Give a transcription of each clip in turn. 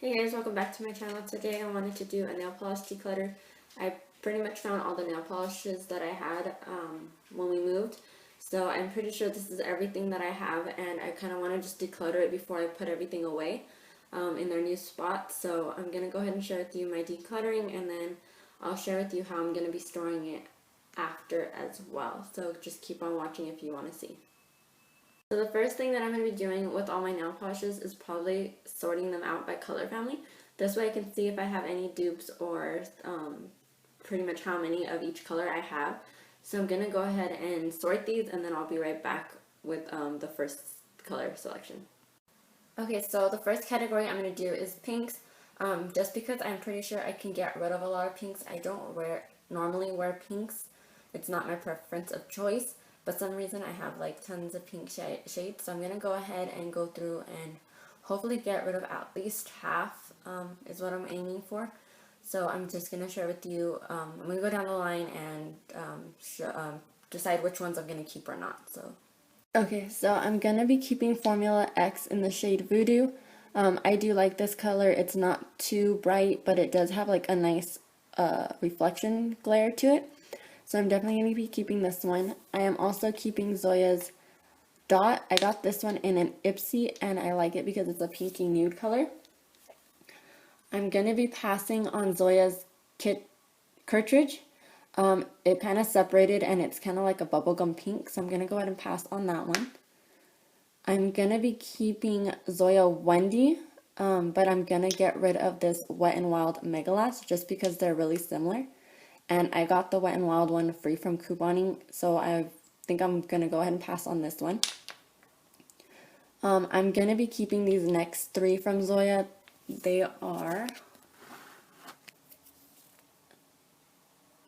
Hey guys, welcome back to my channel. Today I wanted to do a nail polish declutter. I pretty much found all the nail polishes that I had when we moved. So I'm pretty sure this is everything that I have, and I kind of want to just declutter it before I put everything away in their new spot. So I'm going to go ahead and share with you my decluttering, and then I'll share with you how I'm going to be storing it after as well. So just keep on watching if you want to see. So the first thing that I'm going to be doing with all my nail polishes is probably sorting them out by color family. This way I can see if I have any dupes or pretty much how many of each color I have. So I'm going to go ahead and sort these, and then I'll be right back with the first color selection. Okay, so the first category I'm going to do is pinks. Just because I'm pretty sure I can get rid of a lot of pinks. I don't normally wear pinks. It's not my preference of choice. But some reason I have like tons of pink shades, so I'm going to go ahead and go through and hopefully get rid of at least half is what I'm aiming for. So I'm just going to share with you, I'm going to go down the line and decide which ones I'm going to keep or not. Okay, so I'm going to be keeping Formula X in the shade Voodoo. I do like this color. It's not too bright, but it does have like a nice reflection glare to it. So I'm definitely going to be keeping this one. I am also keeping Zoya's Dot. I got this one in an Ipsy, and I like it because it's a pinky nude color. I'm going to be passing on Zoya's Kit Cartridge. It kind of separated, and it's kind of like a bubblegum pink, so I'm going to go ahead and pass on that one. I'm going to be keeping Zoya Wendy, but I'm going to get rid of this Wet n Wild Megalast just because they're really similar. And I got the Wet n Wild one free from couponing, so I think I'm going to go ahead and pass on this one. I'm going to be keeping these next three from Zoya. They are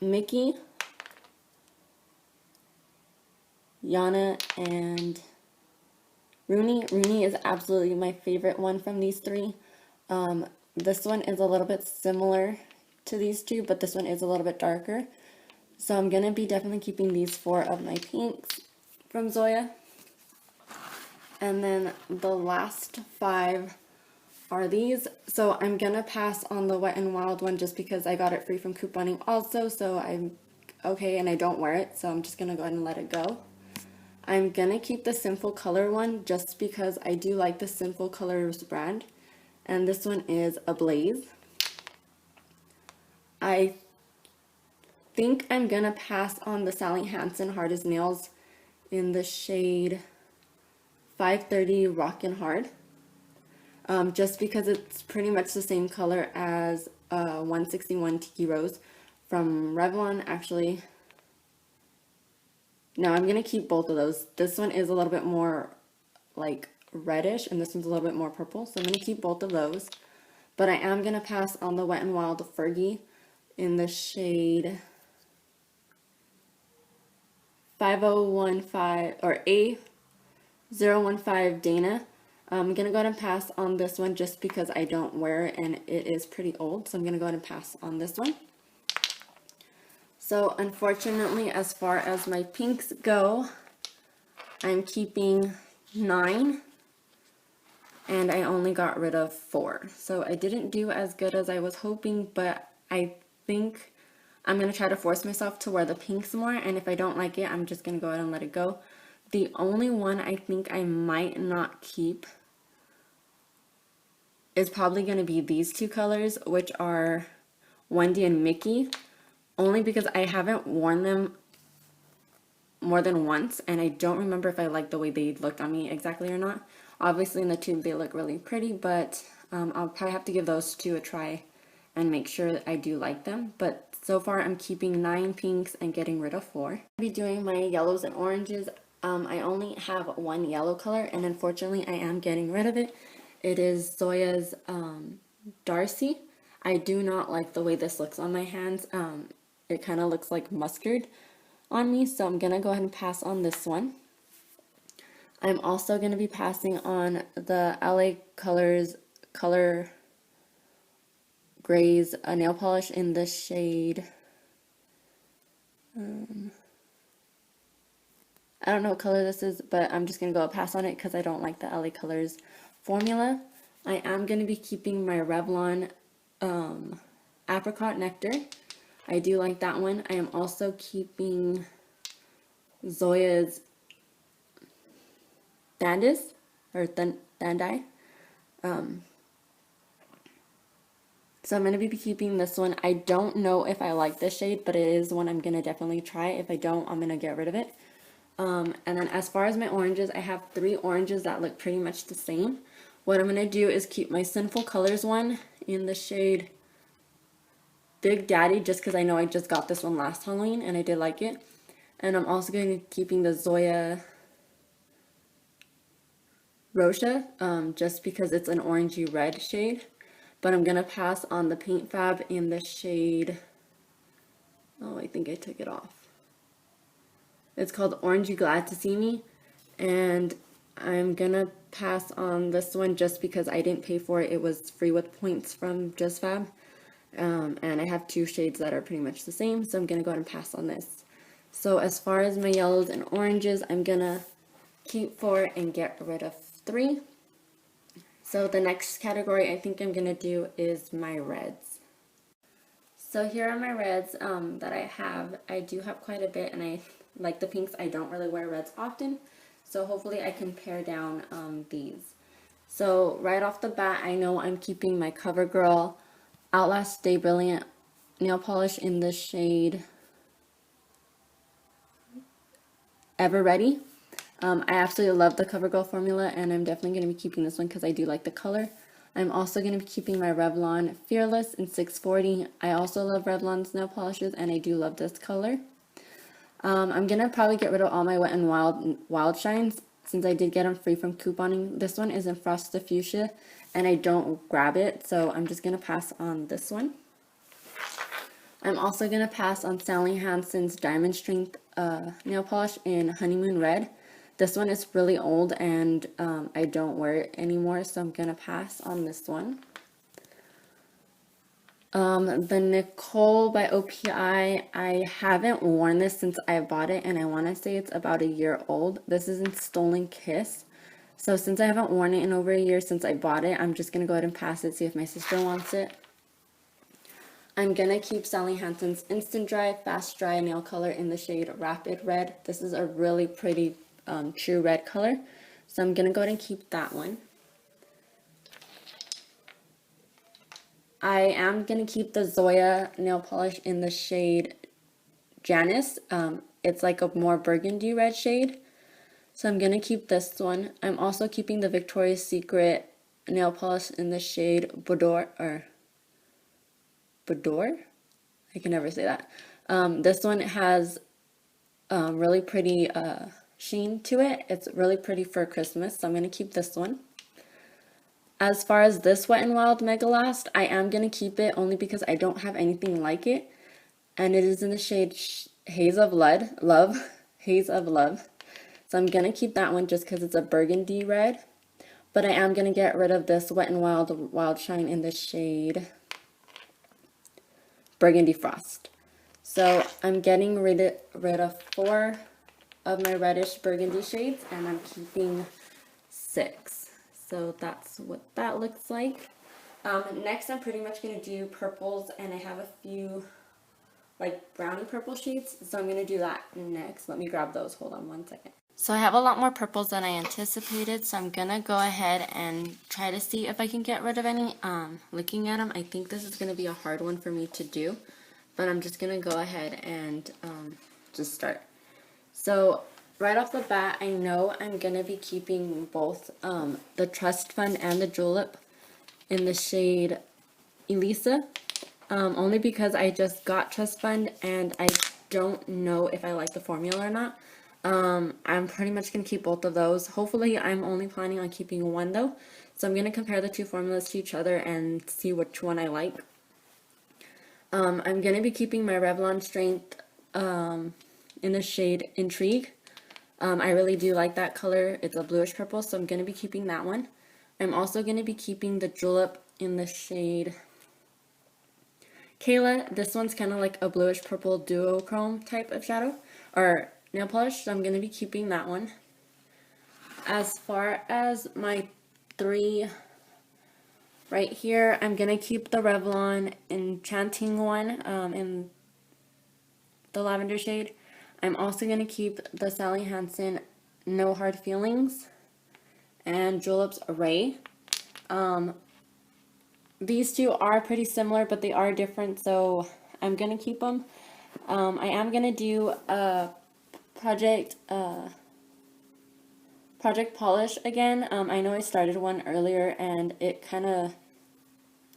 Mickey, Yana, and Rooney. Rooney is absolutely my favorite one from these three. This one is a little bit similar to these two, but this one is a little bit darker. So I'm going to be definitely keeping these four of my pinks from Zoya. And then the last five are these. So I'm going to pass on the Wet n Wild one just because I got it free from couponing also. So I'm okay, and I don't wear it. So I'm just going to go ahead and let it go. I'm going to keep the Sinful Color one just because I do like the Sinful Colors brand. And this one is Ablaze. I think I'm going to pass on the Sally Hansen Hard as Nails in the shade 530 Rockin' Hard. Just because it's pretty much the same color as 161 Tiki Rose from Revlon. Actually, no, I'm going to keep both of those. This one is a little bit more like reddish, and this one's a little bit more purple. So I'm going to keep both of those. But I am going to pass on the Wet n Wild Fergie in the shade 5015 or A015 Dana. I'm going to go ahead and pass on this one just because I don't wear it and it is pretty old. So I'm going to go ahead and pass on this one. So unfortunately, as far as my pinks go, I'm keeping 9 and I only got rid of 4. So I didn't do as good as I was hoping, but I think I'm going to try to force myself to wear the pinks more, and if I don't like it, I'm just going to go ahead and let it go. The only one I think I might not keep is probably going to be these two colors, which are Wendy and Mickey, only because I haven't worn them more than once, and I don't remember if I like the way they looked on me exactly or not. Obviously in the tube they look really pretty, but I'll probably have to give those two a try and make sure that I do like them. But so far I'm keeping 9 pinks and getting rid of 4. I'll be doing my yellows and oranges. I only have one yellow color, and unfortunately I am getting rid of it. It is Zoya's Darcy. I do not like the way this looks on my hands. It kind of looks like mustard on me, so I'm going to go ahead and pass on this one. I'm also going to be passing on the LA Colors Color Grays nail polish in the shade, I don't know what color this is, but I'm just going to go pass on it because I don't like the LA Colors formula. I am going to be keeping my Revlon Apricot Nectar. I do like that one. I am also keeping Zoya's Thandis, or Thandai. So I'm going to be keeping this one. I don't know if I like this shade, but it is one I'm going to definitely try. If I don't, I'm going to get rid of it. And then as far as my oranges, I have 3 oranges that look pretty much the same. What I'm going to do is keep my Sinful Colors one in the shade Big Daddy, just because I know I just got this one last Halloween and I did like it. And I'm also going to be keeping the Zoya Rosha, just because it's an orangey red shade. But I'm going to pass on the Paint Fab in the shade, oh, I think I took it off. It's called Orange You Glad to See Me. And I'm going to pass on this one just because I didn't pay for it. It was free with points from JustFab. And I have 2 shades that are pretty much the same. So I'm going to go ahead and pass on this. So as far as my yellows and oranges, I'm going to keep 4 and get rid of 3. So the next category I think I'm going to do is my reds. So here are my reds that I have. I do have quite a bit, and I like the pinks. I don't really wear reds often, so hopefully I can pare down these. So right off the bat, I know I'm keeping my CoverGirl Outlast Stay Brilliant nail polish in the shade Ever Ready. I absolutely love the CoverGirl formula, and I'm definitely going to be keeping this one because I do like the color. I'm also going to be keeping my Revlon Fearless in 640. I also love Revlon's nail polishes, and I do love this color. I'm going to probably get rid of all my Wet n Wild Shines since I did get them free from couponing. This one is in Frosted Fuchsia, and I don't grab it, so I'm just going to pass on this one. I'm also going to pass on Sally Hansen's Diamond Strength nail polish in Honeymoon Red. This one is really old and I don't wear it anymore, so I'm going to pass on this one. The Nicole by OPI, I haven't worn this since I bought it, and I want to say it's about a year old. This is in Stolen Kiss. So since I haven't worn it in over a year since I bought it, I'm just going to go ahead and pass it, see if my sister wants it. I'm going to keep Sally Hansen's Instant Dry Fast Dry nail color in the shade Rapid Red. This is a really pretty true red color, so I'm going to go ahead and keep that one. I am going to keep the Zoya nail polish in the shade Janice. It's like a more burgundy red shade, so I'm going to keep this one. I'm also keeping the Victoria's Secret nail polish in the shade Boudoir, or Boudoir? I can never say that. This one has really pretty sheen to it. It's really pretty for Christmas, so I'm going to keep this one. As far as this Wet n Wild Mega Last, I am going to keep it only because I don't have anything like it, and it is in the shade Haze of Love, Haze of Love. So I'm going to keep that one just because it's a burgundy red, but I am going to get rid of this Wet n Wild Shine in the shade Burgundy Frost. So I'm getting rid of 4 of my reddish burgundy shades, and I'm keeping 6. So that's what that looks like. Next, I'm pretty much going to do purples, and I have a few like brownie purple shades, so I'm going to do that next. Let me grab those. Hold on one second. So I have a lot more purples than I anticipated, so I'm going to go ahead and try to see if I can get rid of any. Looking at them, I think this is going to be a hard one for me to do, but I'm just going to go ahead and just start. So right off the bat, I know I'm going to be keeping both the Trust Fund and the Julep in the shade Elisa, only because I just got Trust Fund and I don't know if I like the formula or not. I'm pretty much going to keep both of those. Hopefully, I'm only planning on keeping one though. So I'm going to compare the 2 formulas to each other and see which one I like. I'm going to be keeping my Revlon Strength in the shade Intrigue. I really do like that color. It's a bluish purple, so I'm going to be keeping that one. I'm also going to be keeping the Julep in the shade Kayla. This one's kind of like a bluish purple duochrome type of shadow or nail polish, so I'm going to be keeping that one. As far as my 3 Right here, I'm going to keep the Revlon Enchanting one in the lavender shade. I'm also going to keep the Sally Hansen No Hard Feelings and Juleps Array. These two are pretty similar, but they are different, so I'm going to keep them. I am going to do a Project Polish again. I know I started one earlier and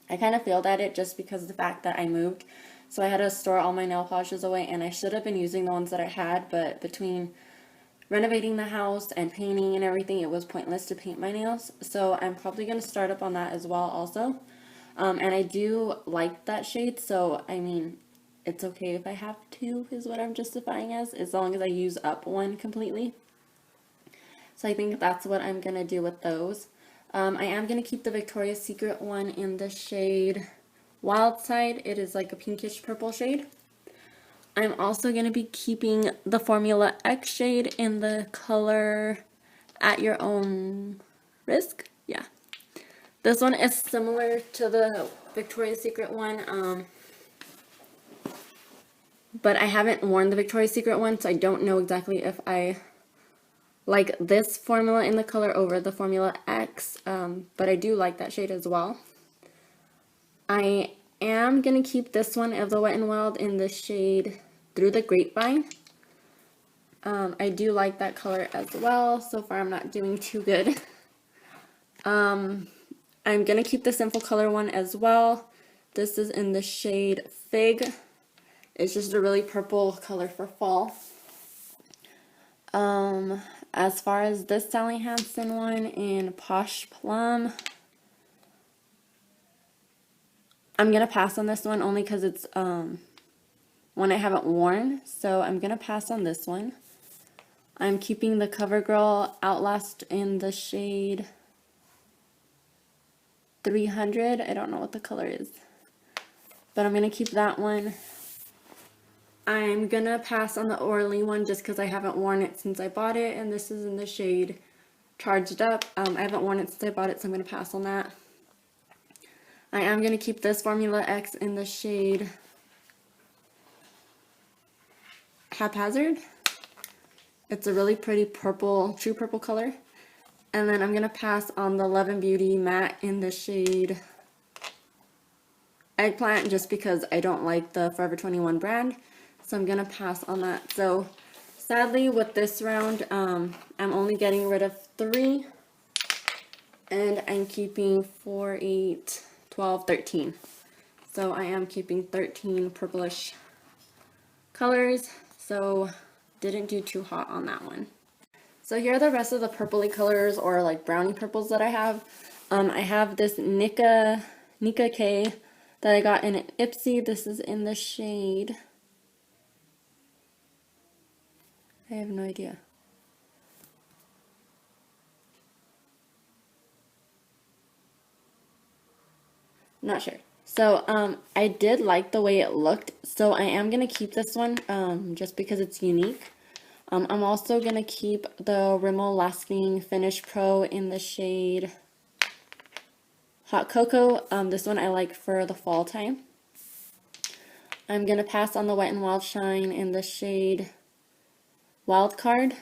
I kind of failed at it just because of the fact that I moved. So I had to store all my nail polishes away, and I should have been using the ones that I had, but between renovating the house and painting and everything, it was pointless to paint my nails. So I'm probably going to start up on that as well also. And I do like that shade, so I mean, it's okay if I have two is what I'm justifying as long as I use up one completely. So I think that's what I'm going to do with those. I am going to keep the Victoria's Secret one in the shade Wild Side. It is like a pinkish purple shade. I'm also going to be keeping the Formula X shade in the color At Your Own Risk. Yeah. This one is similar to the Victoria's Secret one, but I haven't worn the Victoria's Secret one, so I don't know exactly if I like this formula in the color over the Formula X, but I do like that shade as well. I am going to keep this one of the Wet n Wild in the shade Through the Grapevine. I do like that color as well. So far I'm not doing too good. I'm going to keep the Simple Color one as well. This is in the shade Fig. It's just a really purple color for fall. As far as this Sally Hansen one in Posh Plum, I'm going to pass on this one only because it's one I haven't worn. So I'm going to pass on this one. I'm keeping the CoverGirl Outlast in the shade 300. I don't know what the color is, but I'm going to keep that one. I'm going to pass on the Orly one just because I haven't worn it since I bought it, and this is in the shade Charged Up. I haven't worn it since I bought it, so I'm going to pass on that. I am going to keep this Formula X in the shade Haphazard. It's a really pretty purple, true purple color. And then I'm going to pass on the Love and Beauty matte in the shade Eggplant just because I don't like the Forever 21 brand. So I'm going to pass on that. So sadly with this round, I'm only getting rid of 3. And I'm keeping 4, 8, 12, 13. So I am keeping 13 purplish colors. So didn't do too hot on that one. So here are the rest of the purpley colors or like brownie purples that I have. I have this Nika K that I got in an Ipsy. This is in the shade, I have no idea. Not sure. So I did like the way it looked. So I am going to keep this one just because it's unique. I'm also going to keep the Rimmel Lasting Finish Pro in the shade Hot Cocoa. This one I like for the fall time. I'm going to pass on the Wet n Wild Shine in the shade Wild Card.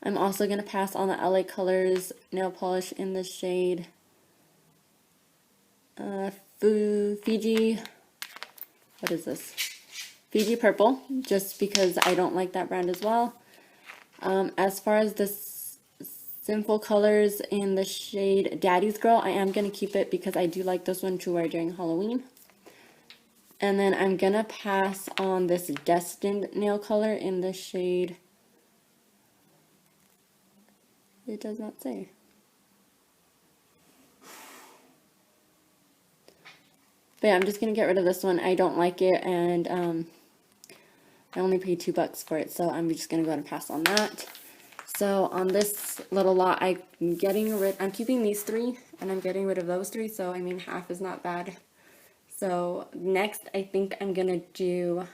I'm also going to pass on the LA Colors nail polish in the shade Fiji, what is this? Fiji Purple, just because I don't like that brand as well. As far as this Simple Colors in the shade Daddy's Girl, I am going to keep it because I do like this one to wear during Halloween. And then I'm going to pass on this Destined nail color in the shade, it does not say. But yeah, I'm just going to get rid of this one. I don't like it, and I only paid $2 for it, so I'm just going to go ahead and pass on that. So on this little lot, I'm keeping these 3, and I'm getting rid of those 3, so I mean, half is not bad. So next, I think I'm going to do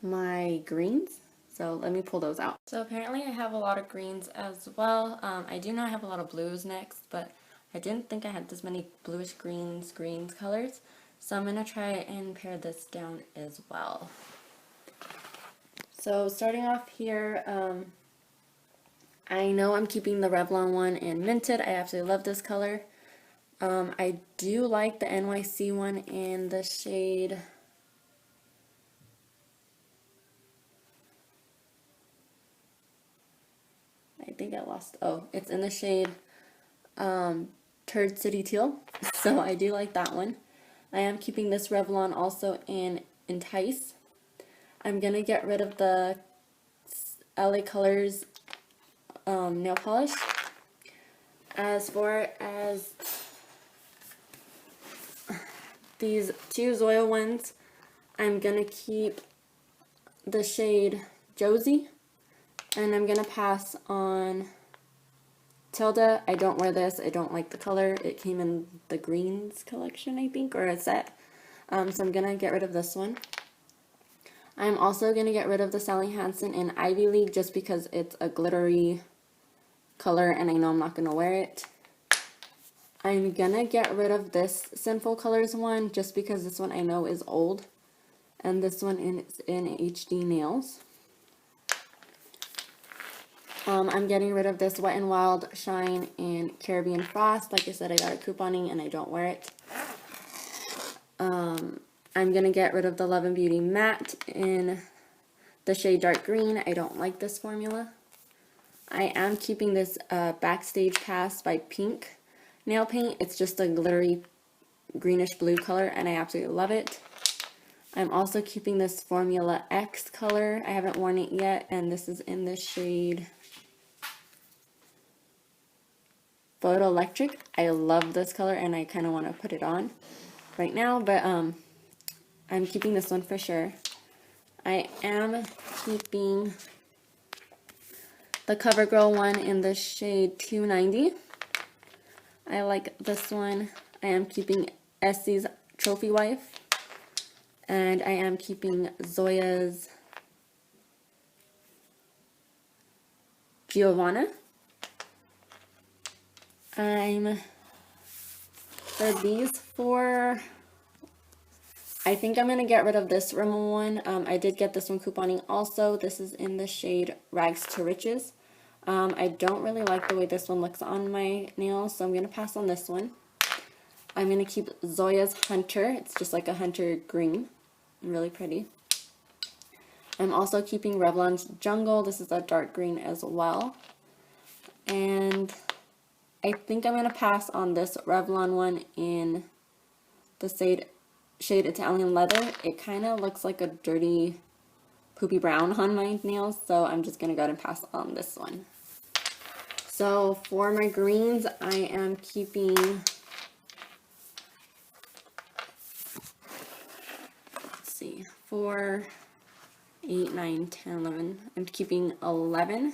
my greens. So let me pull those out. So apparently I have a lot of greens as well. I do not have a lot of blues next, but I didn't think I had this many bluish greens colors, so I'm going to try and pare this down as well. So starting off here, I know I'm keeping the Revlon one in Minted. I absolutely love this color. I do like the NYC one in the shade, I think I lost, oh, it's in the shade Turd City Teal, so I do like that one. I am keeping this Revlon also in Entice. I'm going to get rid of the LA Colors nail polish. As far as these two Zoya ones, I'm going to keep the shade Josie, and I'm going to pass on Tilda. I don't wear this. I don't like the color. It came in the greens collection, I think, or a set. So I'm going to get rid of this one. I'm also going to get rid of the Sally Hansen in Ivy League just because it's a glittery color and I know I'm not going to wear it. I'm going to get rid of this Sinful Colors one just because this one I know is old. And this one is in HD Nails. I'm getting rid of this Wet n Wild Shine in Caribbean Frost. Like I said, I got it couponing and I don't wear it. I'm going to get rid of the Love and Beauty Matte in the shade Dark Green. I don't like this formula. I am keeping this Backstage Pass by Pink nail paint. It's just a glittery greenish blue color and I absolutely love it. I'm also keeping this Formula X color. I haven't worn it yet, and this is in the shade Photoelectric. I love this color and I kind of want to put it on right now, but I'm keeping this one for sure. I am keeping the CoverGirl one in the shade 290. I like this one. I am keeping Essie's Trophy Wife. And I am keeping Zoya's Giovanna. For these four, I think I'm going to get rid of this Rimmel one. I did get this one couponing also. This is in the shade Rags to Riches. I don't really like the way this one looks on my nails, so I'm going to pass on this one. I'm going to keep Zoya's Hunter. It's just like a hunter green. Really pretty. I'm also keeping Revlon's Jungle. This is a dark green as well. And I think I'm going to pass on this Revlon one in the shade Italian Leather. It kind of looks like a dirty poopy brown on my nails, so I'm just going to go ahead and pass on this one. So for my greens, I am keeping see, 4, 8, 9, 10, 11. I'm keeping 11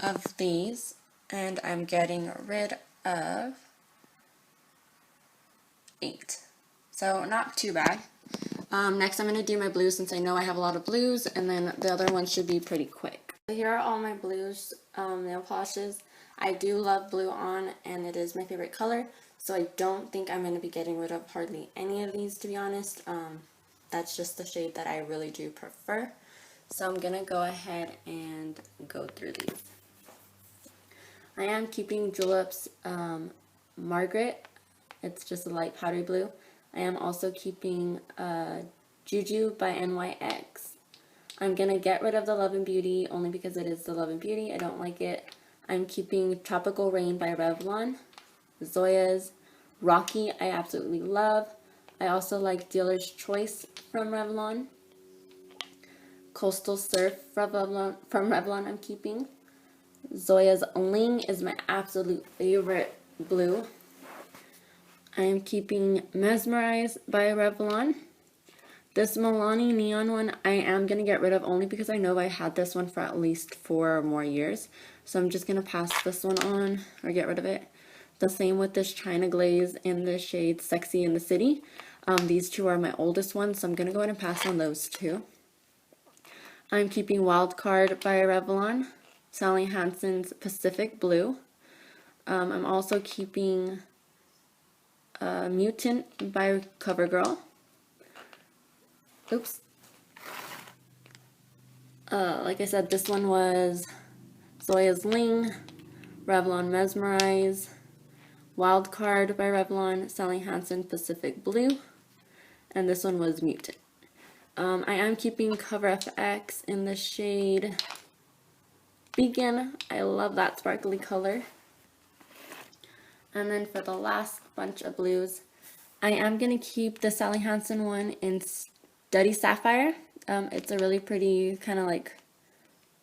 of these, and I'm getting rid of 8. So not too bad. Next I'm going to do my blues since I know I have a lot of blues, and then the other ones should be pretty quick. So here are all my blues nail polishes. I do love blue on, and it is my favorite color. So I don't think I'm going to be getting rid of hardly any of these, to be honest. That's just the shade that I really do prefer. So I'm going to go ahead and go through these. I am keeping Julep's Margaret. It's just a light powdery blue. I am also keeping Juju by NYX. I'm going to get rid of the Love and Beauty only because it is the Love and Beauty. I don't like it. I'm keeping Tropical Rain by Revlon. Zoya's Rocky, I absolutely love. I also like Dealer's Choice from Revlon. Coastal Surf from Revlon I'm keeping. Zoya's Ling is my absolute favorite blue. I am keeping Mesmerize by Revlon. This Milani Neon one I am going to get rid of only because I know I had this one for at least 4 or more years. So I'm just going to pass this one on or get rid of it. The same with this China Glaze in the shade Sexy in the City. These two are my oldest ones, so I'm going to go ahead and pass on those two. I'm keeping Wild Card by Revlon. Sally Hansen's Pacific Blue. I'm also keeping Mutant by CoverGirl. Oops. Like I said, this one was Zoya's Ling, Revlon Mesmerize, Wildcard by Revlon, Sally Hansen Pacific Blue, and this one was Mutant. I am keeping Cover FX in the shade Beacon. I love that sparkly color. And then for the last bunch of blues, I am going to keep the Sally Hansen one in Steady Sapphire. It's a really pretty kind of like,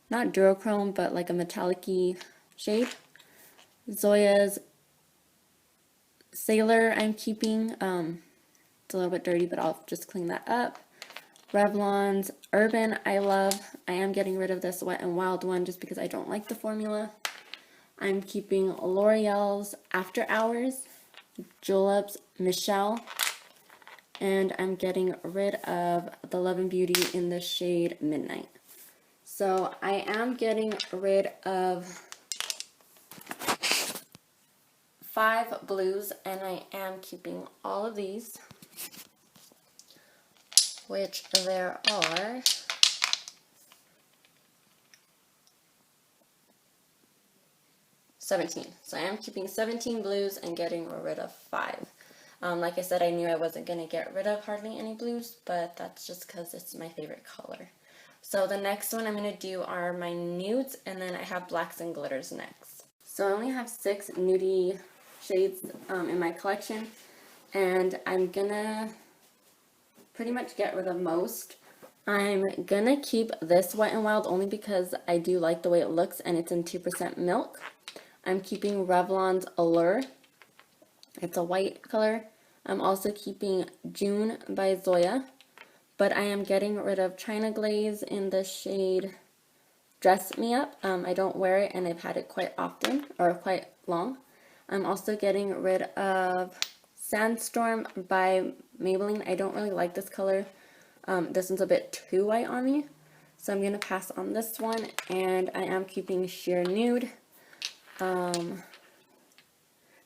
not duochrome, but like a metallic-y shade. Zoya's Sailor I'm keeping. It's a little bit dirty, but I'll just clean that up. Revlon's Urban I love. I am getting rid of this Wet n Wild one just because I don't like the formula. I'm keeping L'Oreal's After Hours, Julep's Michelle, and I'm getting rid of the Love and Beauty in the shade Midnight. So I am getting rid of 5 blues, and I am keeping all of these, which there are 17. So I am keeping 17 blues and getting rid of 5. Like I said, I knew I wasn't going to get rid of hardly any blues, but that's just because it's my favorite color. So the next one I'm going to do are my nudes, and then I have blacks and glitters next. So I only have 6 nudie shades in my collection, and I'm going to pretty much get rid of most. I'm going to keep this Wet n Wild only because I do like the way it looks, and it's in 2% milk. I'm keeping Revlon's Allure. It's a white color. I'm also keeping June by Zoya, but I am getting rid of China Glaze in the shade Dress Me Up. I don't wear it, and I've had it quite often, or quite long. I'm also getting rid of Sandstorm by Maybelline. I don't really like this color. This one's a bit too white on me, so I'm going to pass on this one, and I am keeping Sheer Nude.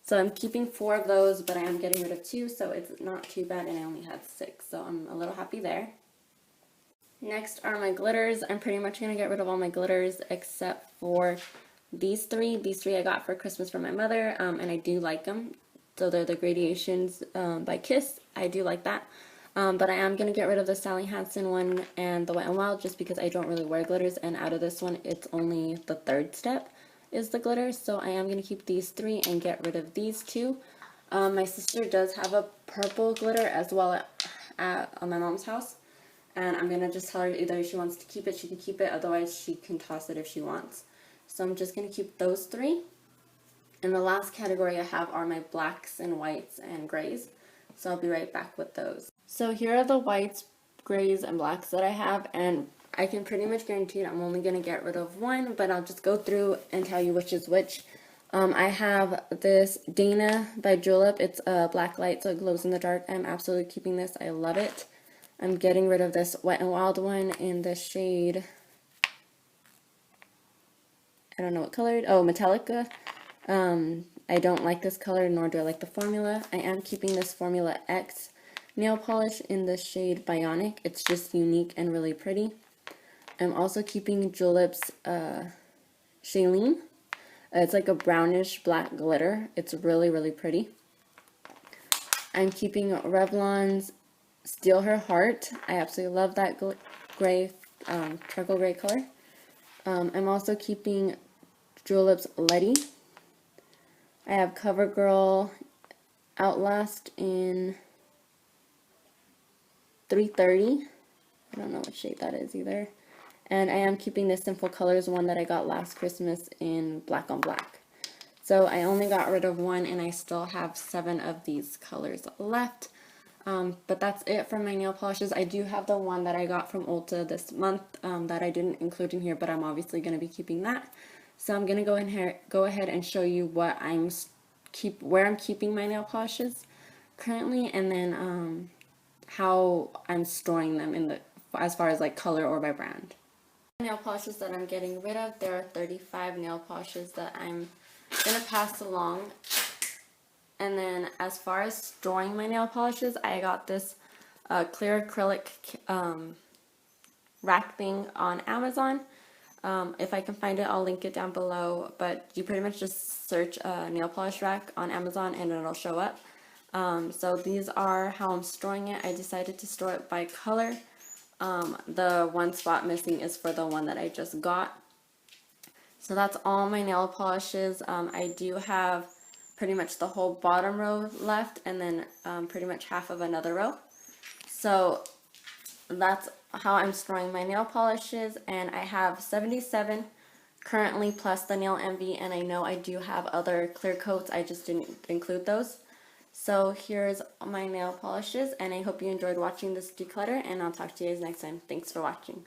So I'm keeping 4 of those, but I am getting rid of 2, so it's not too bad, and I only had 6, so I'm a little happy there. Next are my glitters. I'm pretty much going to get rid of all my glitters except for these 3. These 3 I got for Christmas from my mother, and I do like them. So they're the Gradations by Kiss. I do like that. But I am going to get rid of the Sally Hansen one and the Wet n Wild just because I don't really wear glitters, and out of this one, it's only the 3rd step is the glitter, so I am going to keep these 3 and get rid of these 2. My sister does have a purple glitter as well at my mom's house, and I'm going to just tell her either she wants to keep it, she can keep it, otherwise she can toss it if she wants. So I'm just going to keep those 3. And the last category I have are my blacks and whites and grays, so I'll be right back with those. So here are the whites, grays, and blacks that I have, and I can pretty much guarantee I'm only going to get rid of 1, but I'll just go through and tell you which is which. I have this Dana by Julep. It's a black light, so it glows in the dark. I'm absolutely keeping this. I love it. I'm getting rid of this Wet n Wild one in the shade, I don't know what color, oh, Metallica. I don't like this color, nor do I like the formula. I am keeping this Formula X nail polish in the shade Bionic. It's just unique and really pretty. I'm also keeping Julep's Shailene. It's like a brownish black glitter. It's really, really pretty. I'm keeping Revlon's Steal Her Heart. I absolutely love that gray, charcoal gray color. I'm also keeping Julep's Letty. I have CoverGirl Outlast in 330. I don't know what shade that is either. And I am keeping the Simple Colors one that I got last Christmas in black on black. So I only got rid of 1, and I still have 7 of these colors left. But that's it for my nail polishes. I do have the one that I got from Ulta this month that I didn't include in here, but I'm obviously going to be keeping that. So I'm going to go ahead and show you what where I'm keeping my nail polishes currently, and then how I'm storing them as far as like color or by brand. Nail polishes that I'm getting rid of, there are 35 nail polishes that I'm gonna pass along. And then as far as storing my nail polishes, I got this clear acrylic rack thing on Amazon. If I can find it, I'll link it down below, but you pretty much just search nail polish rack on Amazon and it'll show up. So these are how I'm storing it. I decided to store it by color. The one spot missing is for the one that I just got. So that's all my nail polishes. I do have pretty much the whole bottom row left, and then pretty much half of another row. So that's how I'm storing my nail polishes, and I have 77 currently plus the Nail Envy, and I know I do have other clear coats, I just didn't include those. So here's my nail polishes, and I hope you enjoyed watching this declutter, and I'll talk to you guys next time. Thanks for watching.